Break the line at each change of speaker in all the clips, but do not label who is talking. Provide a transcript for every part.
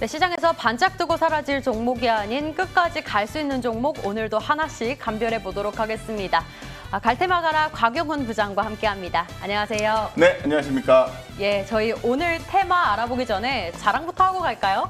네, 시장에서 반짝 뜨고 사라질 종목이 아닌 끝까지 갈 수 있는 종목 오늘도 하나씩 감별해 보도록 하겠습니다. 갈테마가라 곽용훈 부장과 함께합니다. 안녕하세요.
네, 안녕하십니까.
예, 저희 오늘 테마 알아보기 전에 자랑부터 하고 갈까요?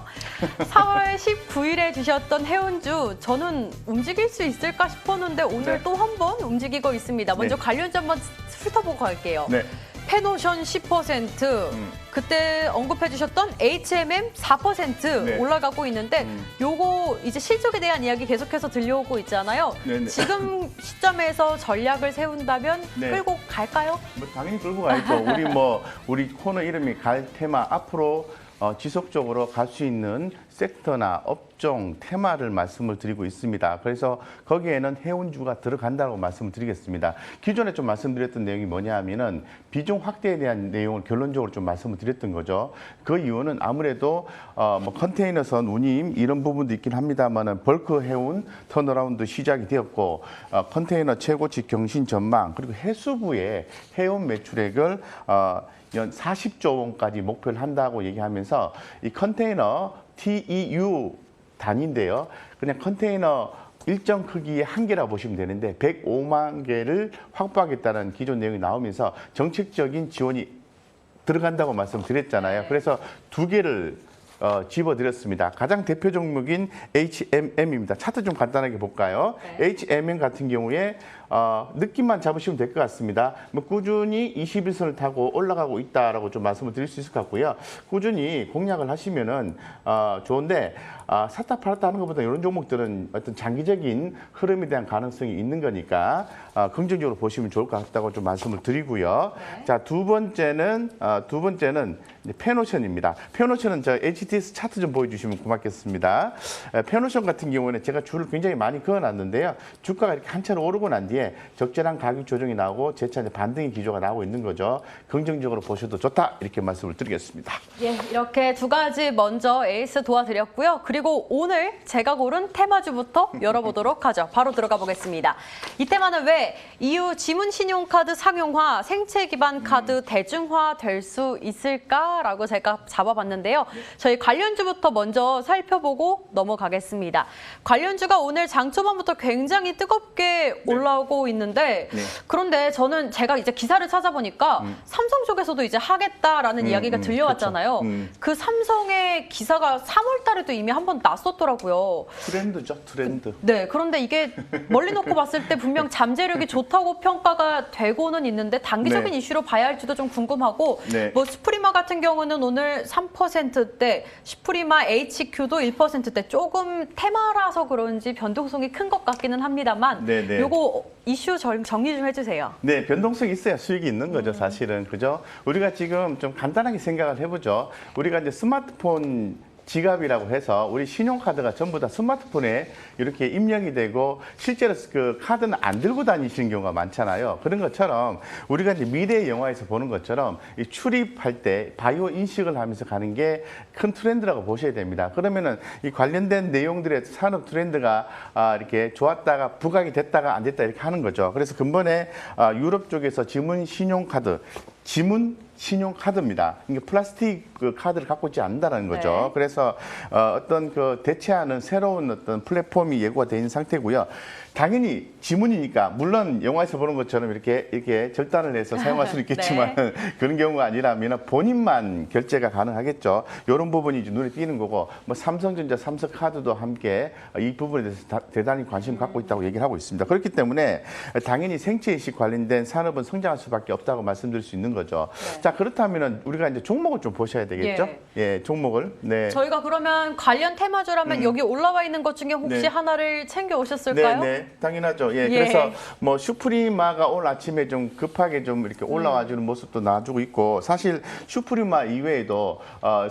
4월 19일에 주셨던 해운주 저는 움직일 수 있을까 싶었는데 오늘 또 한 번 움직이고 있습니다. 먼저 관련주 한번 훑어보고 갈게요.
네.
페노션 10%, 그때 언급해 주셨던 HMM 4%
네.
올라가고 있는데 요거 이제 실적에 대한 이야기 계속해서 들려오고 있잖아요.
네네.
지금 시점에서 전략을 세운다면
네.
끌고 갈까요?
뭐 당연히 끌고 가야죠. 우리 코너 이름이 갈테마 앞으로 지속적으로 갈 수 있는 섹터나 업종, 테마를 말씀을 드리고 있습니다. 그래서 거기에는 해운주가 들어간다고 말씀을 드리겠습니다. 기존에 좀 말씀드렸던 내용이 뭐냐 하면은 비중 확대에 대한 내용을 결론적으로 좀 말씀을 드렸던 거죠. 그 이유는 아무래도 뭐 컨테이너선 운임 이런 부분도 있긴 합니다만은 벌크 해운 턴어라운드 시작이 되었고 컨테이너 최고치 경신 전망 그리고 해수부의 해운 매출액을 연 40조 원까지 목표를 한다고 얘기하면서 이 컨테이너 TEU 단위인데요. 그냥 컨테이너 일정 크기의 한 개라고 보시면 되는데 105만 개를 확보하겠다는 기존 내용이 나오면서 정책적인 지원이 들어간다고 말씀드렸잖아요. 그래서 두 개를 집어드렸습니다. 가장 대표 종목인 HMM입니다. 차트 좀 간단하게 볼까요?
네.
HMM 같은 경우에 느낌만 잡으시면 될 것 같습니다. 뭐 꾸준히 21선을 타고 올라가고 있다라고 좀 말씀을 드릴 수 있을 것 같고요. 꾸준히 공략을 하시면은 좋은데 샀다 팔았다 하는 것보다 이런 종목들은 어떤 장기적인 흐름에 대한 가능성이 있는 거니까 긍정적으로 보시면 좋을 것 같다고 좀 말씀을 드리고요.
네.
자, 두 번째는 페노션입니다. 페노션은 저 HTS 차트 좀 보여주시면 고맙겠습니다. 페노션 같은 경우는 제가 줄을 굉장히 많이 그어놨는데요. 주가가 이렇게 한 차로 오르고 난 뒤에 적절한 가격 조정이 나오고 재차 반등의 기조가 나오고 있는 거죠. 긍정적으로 보셔도 좋다 이렇게 말씀을 드리겠습니다.
예, 이렇게 두 가지 먼저 에이스 도와드렸고요. 그리고 오늘 제가 고른 테마주부터 열어보도록 하죠. 바로 들어가 보겠습니다. 이 테마는 왜 EU 지문 신용카드 상용화, 생체 기반 카드 대중화 될 수 있을까라고 제가 잡아봤는데요. 저희 관련주부터 먼저 살펴보고 넘어가겠습니다. 관련주가 오늘 장 초반부터 굉장히 뜨겁게 올라오고 있는데 그런데 제가 이제 기사를 찾아보니까 삼성 쪽에서도 이제 하겠다라는 이야기가 들려왔잖아요. 그 삼성의 기사가 3월 달에도 이미 한 번 났었더라고요.
트렌드죠, 트렌드.
네, 그런데 이게 멀리 놓고 봤을 때 분명 잠재력이 좋다고 평가가 되고는 있는데 단기적인
네.
이슈로 봐야 할지도 좀 궁금하고
네.
뭐 스프리마 같은 경우는 오늘 3%대, 슈프리마 HQ도 1%대 조금 테마라서 그런지 변동성이 큰 것 같기는 합니다만
네네.
요거 이슈 정리 좀 해주세요.
네, 변동성이 있어야 수익이 있는 거죠, 사실은. 그죠? 우리가 지금 좀 간단하게 생각을 해보죠. 우리가 이제 스마트폰 지갑이라고 해서 우리 신용카드가 전부 다 스마트폰에 이렇게 입력이 되고 실제로 그 카드는 안 들고 다니시는 경우가 많잖아요. 그런 것처럼 우리가 이제 미래의 영화에서 보는 것처럼 이 출입할 때 바이오 인식을 하면서 가는 게 큰 트렌드라고 보셔야 됩니다. 그러면은 이 관련된 내용들의 산업 트렌드가 이렇게 좋았다가 부각이 됐다가 안 됐다 이렇게 하는 거죠. 그래서 근본에 유럽 쪽에서 지문 신용카드입니다. 이게 플라스틱 그 카드를 갖고 있지 않는다는 거죠.
네.
그래서 어떤 그 대체하는 새로운 어떤 플랫폼이 예고가 돼 있는 상태고요. 당연히 지문이니까 물론 영화에서 보는 것처럼 이렇게 절단을 해서 사용할 수는 있겠지만
네.
그런 경우가 아니라면 본인만 결제가 가능하겠죠. 이런 부분이 이제 눈에 띄는 거고 뭐 삼성전자, 삼성카드도 함께 이 부분에 대해서 대단히 관심 갖고 있다고 얘기를 하고 있습니다. 그렇기 때문에 당연히 생체이식 관련된 산업은 성장할 수밖에 없다고 말씀드릴 수 있는 거죠.
네.
자, 그렇다면 우리가 이제 종목을 좀 보셔야 되겠죠? 예, 종목을. 네.
저희가 그러면 관련 테마주라면 여기 올라와 있는 것 중에 혹시
네.
하나를 챙겨 오셨을까요?
네, 당연하죠. 예,
예.
그래서 뭐 슈프리마가 오늘 아침에 좀 급하게 좀 이렇게 올라와주는 모습도 나와주고 있고 사실 슈프리마 이외에도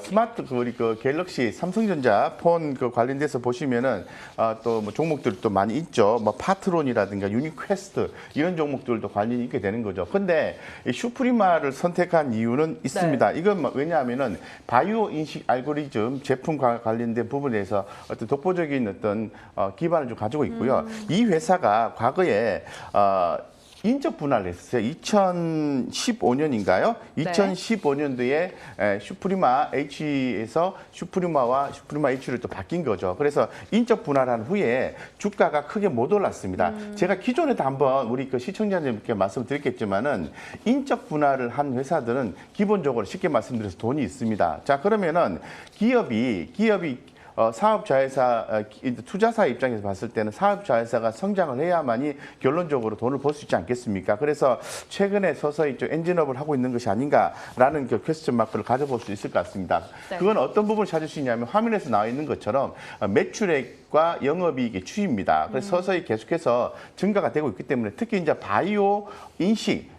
스마트 우리 그 갤럭시 삼성전자 폰 그 관련돼서 보시면은 또 뭐 종목들도 많이 있죠. 뭐 파트론이라든가 유니퀘스트 이런 종목들도 관련이 있게 되는 거죠. 근데 이 슈프리마를 선택한 이유는 있습니다.
네.
이건 왜냐하면은 바이오 인식 알고리즘 제품과 관련된 부분에서 어떤 독보적인 어떤 기반을 좀 가지고 있고요. 이 회사가 과거에 인적 분할을 했어요. 2015년인가요? 2015년도에 슈프리마 H에서 슈프리마와 슈프리마 H를 또 바뀐 거죠. 그래서 인적 분할한 후에 주가가 크게 못 올랐습니다. 제가 기존에도 한번 우리 그 시청자님께 말씀드렸겠지만은 인적 분할을 한 회사들은 기본적으로 쉽게 말씀드려서 돈이 있습니다. 자, 그러면은 기업이 사업 자회사, 투자사 입장에서 봤을 때는 사업 자회사가 성장을 해야만이 결론적으로 돈을 벌 수 있지 않겠습니까? 그래서 최근에 서서히 좀 엔진업을 하고 있는 것이 아닌가라는 그 퀘스천 마크를 가져볼 수 있을 것 같습니다.
네.
그건 어떤 부분을 찾을 수 있냐면 화면에서 나와 있는 것처럼 매출액과 영업이익의 추이입니다. 그래서 서서히 계속해서 증가가 되고 있기 때문에 특히 이제 바이오, 인식,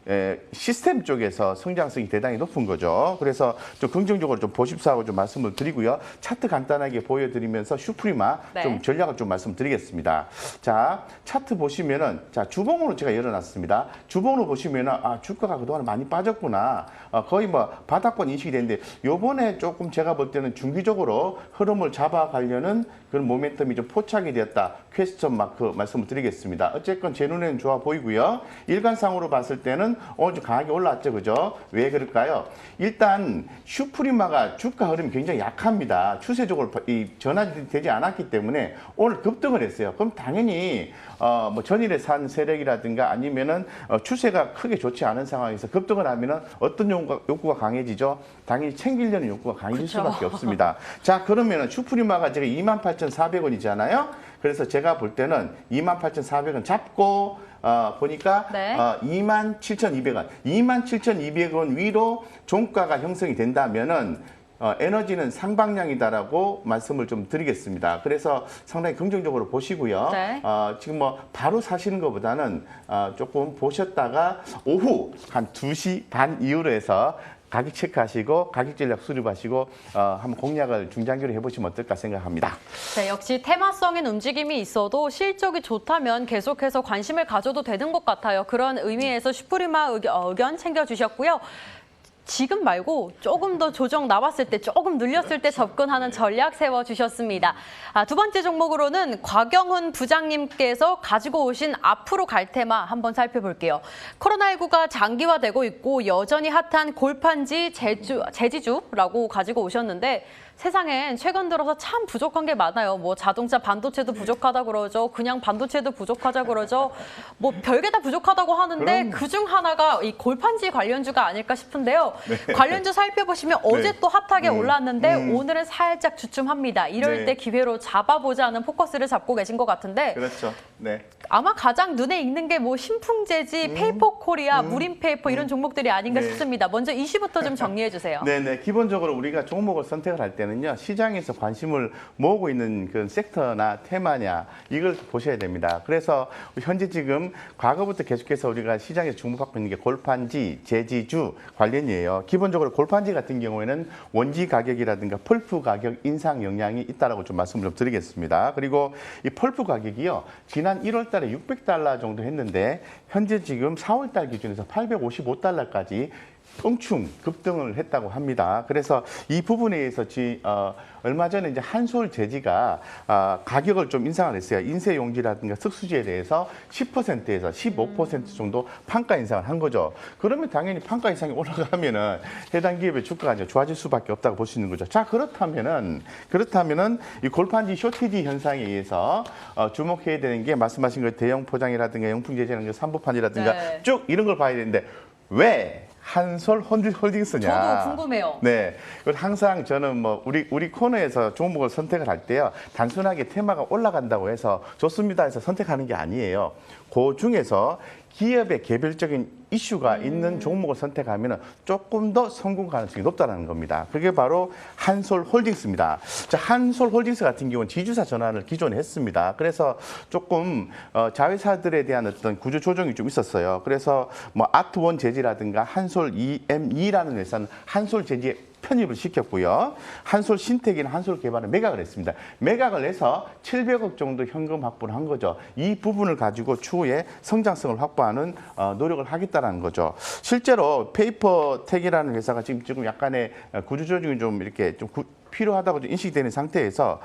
시스템 쪽에서 성장성이 대단히 높은 거죠. 그래서 좀 긍정적으로 좀 보십사하고 좀 말씀을 드리고요. 차트 간단하게 보여드리면서 슈프리마 좀 전략을 좀 말씀드리겠습니다. 자, 차트 보시면은 자 주봉으로 제가 열어놨습니다. 주봉으로 보시면은 주가가 그동안 많이 빠졌구나. 거의 뭐 바닥권 인식이 되는데 요번에 조금 제가 볼 때는 중기적으로 흐름을 잡아가려는 그런 모멘텀이 좀 포착이 되었다. 퀘스천 마크 말씀을 드리겠습니다. 어쨌건 제 눈에는 좋아 보이고요. 일간상으로 봤을 때는 오늘 좀 강하게 올라왔죠, 그죠? 왜 그럴까요? 일단 슈프리마가 주가 흐름이 굉장히 약합니다. 추세적으로 전환되지 않았기 때문에 오늘 급등을 했어요. 그럼 당연히 뭐 전일에 산 세력이라든가 아니면은 추세가 크게 좋지 않은 상황에서 급등을 하면은 어떤 욕구가 강해지죠? 당연히 챙기려는 욕구가 강해질 수밖에 없습니다. 자, 그러면은 슈프리마가 제가 28,400원이잖아요. 그래서 제가 볼 때는 28,400원 잡고 보니까 27,200원, 27,200원 위로 종가가 형성이 된다면은 에너지는 상방향이다라고 말씀을 좀 드리겠습니다. 그래서 상당히 긍정적으로 보시고요. 지금 뭐 바로 사시는 것보다는 조금 보셨다가 오후 한 2시 반 이후로 해서 가격 체크하시고 가격 전략 수립하시고 한번 공략을 중장기로 해보시면 어떨까 생각합니다.
네, 역시 테마성인 움직임이 있어도 실적이 좋다면 계속해서 관심을 가져도 되는 것 같아요. 그런 의미에서 슈프리마 의견 챙겨주셨고요. 지금 말고 조금 더 조정 나왔을 때, 조금 눌렸을 때 접근하는 전략 세워주셨습니다. 두 번째 종목으로는 곽영훈 부장님께서 가지고 오신 앞으로 갈 테마 한번 살펴볼게요. 코로나19가 장기화되고 있고 여전히 핫한 골판지 제지주라고 가지고 오셨는데 세상엔 최근 들어서 참 부족한 게 많아요. 뭐 자동차 반도체도 부족하다 그러죠. 그냥 반도체도 부족하다 그러죠. 뭐 별게 다 부족하다고 하는데 그중 하나가 이 골판지 관련주가 아닐까 싶은데요. 관련주 살펴보시면 어제 또 핫하게 올랐는데 오늘은 살짝 주춤합니다. 이럴 때 기회로 잡아보자는 포커스를 잡고 계신 것 같은데
그렇죠. 네.
아마 가장 눈에 익는 게 뭐 신풍재지, 페이퍼코리아, 무림페이퍼 이런 종목들이 아닌가 싶습니다. 먼저 이슈부터 좀 정리해 주세요.
네네. 기본적으로 우리가 종목을 선택을 할 때는요. 시장에서 관심을 모으고 있는 그 섹터나 테마냐 이걸 보셔야 됩니다. 그래서 현재 지금 과거부터 계속해서 우리가 시장에서 주목받고 있는 게 골판지, 제지주 관련이에요. 기본적으로 골판지 같은 경우에는 원지 가격이라든가 펄프 가격 인상 영향이 있다라고 좀 말씀을 좀 드리겠습니다. 그리고 이 펄프 가격이요. 지난 1월 달에 600달러 정도 했는데 현재 지금 4월 달 기준에서 855달러까지 껑충 급등을 했다고 합니다. 그래서 이 부분에 의해서 얼마 전에 이제 한솔 제지가 가격을 좀 인상을 했어요. 인쇄 용지라든가 특수지에 대해서 10%에서 15% 정도 판가 인상을 한 거죠. 그러면 당연히 판가 인상이 올라가면은 해당 기업의 주가가 이제 좋아질 수밖에 없다고 볼 수 있는 거죠. 자, 그렇다면은 이 골판지 쇼티지 현상에 의해서 주목해야 되는 게 말씀하신 그 대형 포장이라든가 영풍 제지라든가 삼보판이라든가 쭉 이런 걸 봐야 되는데 왜 한솔 홀딩스냐.
저도 궁금해요.
네. 항상 저는 뭐 우리 코너에서 종목을 선택을 할 때요. 단순하게 테마가 올라간다고 해서 좋습니다 해서 선택하는 게 아니에요. 그 중에서 기업의 개별적인 이슈가 있는 종목을 선택하면 조금 더 성공 가능성이 높다는 겁니다. 그게 바로 한솔 홀딩스입니다. 자, 한솔 홀딩스 같은 경우는 지주사 전환을 기존에 했습니다. 그래서 조금 자회사들에 대한 어떤 구조 조정이 좀 있었어요. 그래서 뭐 아트원 제지라든가 한솔 EME라는 회사는 한솔 제지에 편입을 시켰고요. 한솔 신텍이나 한솔 개발은 매각을 했습니다. 매각을 해서 700억 정도 현금 확보를 한 거죠. 이 부분을 가지고 추후에 성장성을 확보하는 노력을 하겠다는 거죠. 실제로 페이퍼텍이라는 회사가 지금 약간의 구조 조정이 좀 이렇게 좀 필요하다고 좀 인식되는 상태에서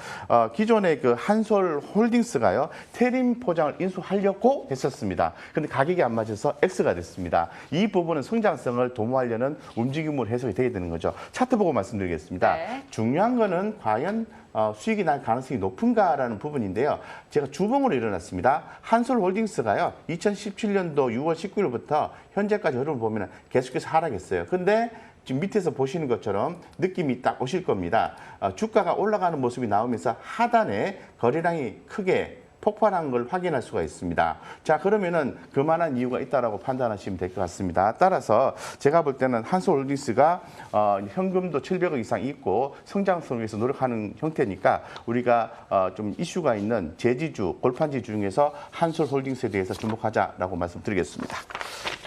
기존의 그 한솔홀딩스가요 테림 포장을 인수하려고 했었습니다. 그런데 가격이 안 맞아서 X가 됐습니다. 이 부분은 성장성을 도모하려는 움직임으로 해석이 되게 되는 거죠. 차트 보고 말씀드리겠습니다.
네.
중요한 거는 과연 수익이 날 가능성이 높은가라는 부분인데요. 제가 주봉으로 일어났습니다. 한솔홀딩스가요 2017년도 6월 19일부터 현재까지 흐름을 보면 계속해서 하락했어요. 근데 지금 밑에서 보시는 것처럼 느낌이 딱 오실 겁니다. 주가가 올라가는 모습이 나오면서 하단에 거래량이 크게 폭발한 걸 확인할 수가 있습니다. 자, 그러면은 그만한 이유가 있다라고 판단하시면 될 것 같습니다. 따라서 제가 볼 때는 한솔홀딩스가 현금도 700억 이상 있고 성장성을 위해서 노력하는 형태니까 우리가 좀 이슈가 있는 제지주, 골판지 중에서 한솔홀딩스에 대해서 주목하자라고 말씀드리겠습니다.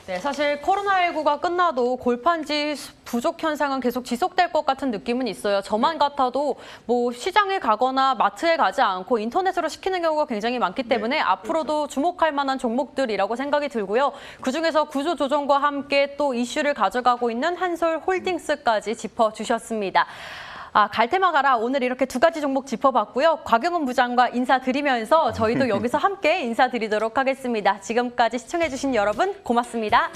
네, 사실 코로나19가 끝나도 골판지 부족 현상은 계속 지속될 것 같은 느낌은 있어요. 저만 같아도 뭐 시장에 가거나 마트에 가지 않고 인터넷으로 시키는 경우가 굉장히 많기 때문에 앞으로도 주목할 만한 종목들이라고 생각이 들고요. 그중에서 구조 조정과 함께 또 이슈를 가져가고 있는 한솔홀딩스까지 짚어주셨습니다. 갈테마 가라. 오늘 이렇게 두 가지 종목 짚어봤고요. 곽영은 부장과 인사드리면서 저희도 여기서 함께 인사드리도록 하겠습니다. 지금까지 시청해주신 여러분 고맙습니다.